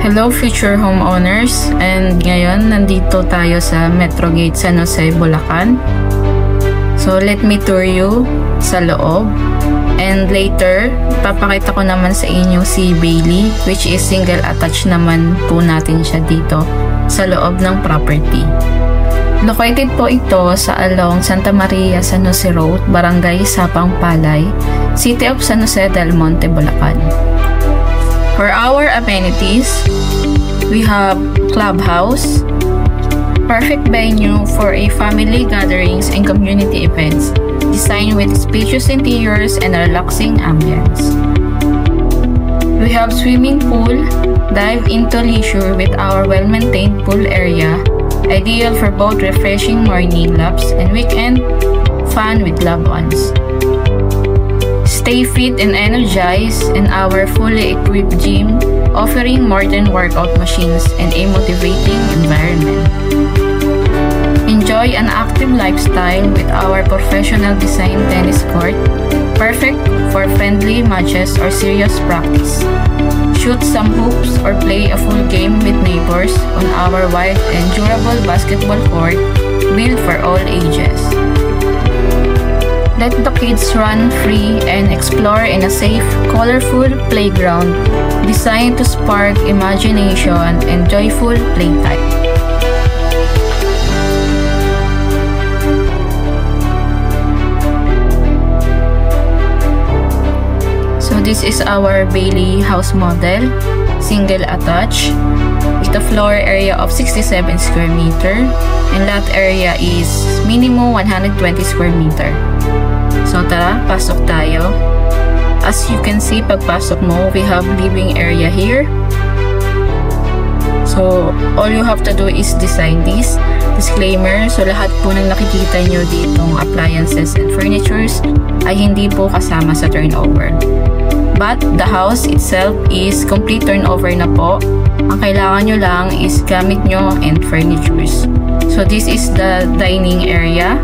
Hello future homeowners, and ngayon nandito tayo sa Metrogate San Jose, Bulacan. So let me tour you sa loob, and later papakita ko naman sa inyo si Bailey, which is single attached naman po natin siya dito sa loob ng property. Located po ito sa along Santa Maria San Jose Road, Barangay Sapang Palay, City of San Jose del Monte, Bulacan. For our amenities, we have clubhouse, perfect venue for a family gatherings and community events, designed with spacious interiors and a relaxing ambience. We have swimming pool, dive into leisure with our well-maintained pool area, ideal for both refreshing morning laps and weekend fun with loved ones. Stay fit and energized in our fully equipped gym, offering modern workout machines and a motivating environment. Enjoy an active lifestyle with our professional design tennis court, perfect for friendly matches or serious practice. Shoot some hoops or play a full game with neighbors on our wide and durable basketball court built for all ages. Let the kids run free and explore in a safe, colorful playground designed to spark imagination and joyful playtime. So this is our Bailey house model, single attached, with a floor area of 67 square meter and lot area is minimum 120 square meter. So tara, pasok tayo. As you can see, pagpasok mo, we have living area here. So all you have to do is design this. Disclaimer, so lahat po ng nakikita nyo ditong appliances and furnitures ay hindi po kasama sa turnover. But the house itself is complete turnover na po. Ang kailangan nyo lang is gamit nyo and furnitures. So this is the dining area.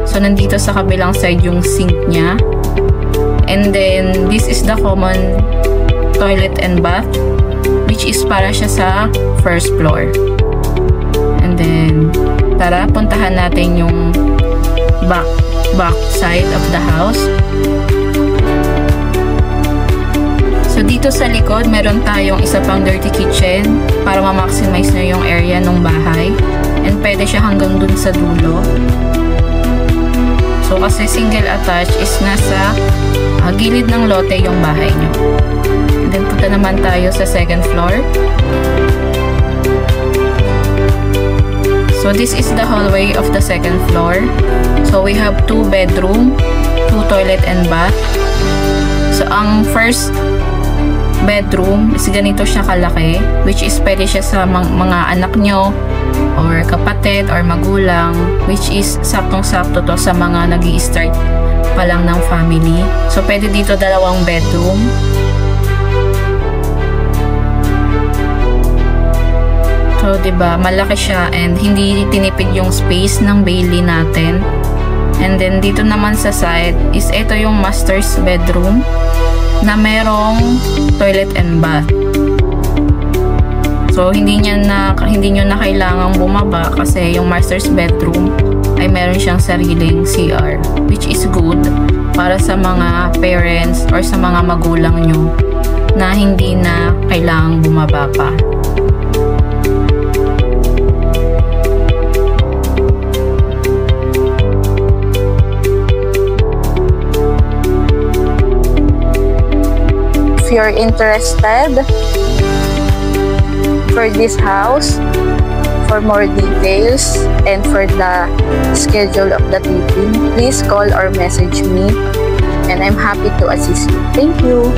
So, nandito sa kabilang side yung sink niya. And then, this is the common toilet and bath, which is para siya sa first floor. And then, tara, puntahan natin yung back side of the house. So, dito sa likod, meron tayong isa pang dirty kitchen para ma-maximize na yung area ng bahay. And pwede siya hanggang dun sa dulo. So, kasi single attached is nasa gilid ng lote yung bahay nyo. And then, punta naman tayo sa second floor. So, this is the hallway of the second floor. So, we have 2 bedroom, 2 toilet and bath. So, ang first bedroom is ganito siya kalaki, which is pwede siya sa mga anak nyo or kapatid or magulang, which is saktong-sakto to sa mga nag-i-start pa lang ng family. So, pwede dito 2 bedroom. So, diba, malaki siya and hindi tinipid yung space ng Bailey natin. And then, dito naman sa side is ito yung master's bedroom na merong toilet and bath. So, hindi nyo na kailangang bumaba kasi yung master's bedroom ay meron siyang sariling CR, which is good para sa mga parents or sa mga magulang nyo na hindi na kailangang bumaba pa. If you're interested for this house, for more details and for the schedule of the taping, please call or message me and I'm happy to assist you. Thank you.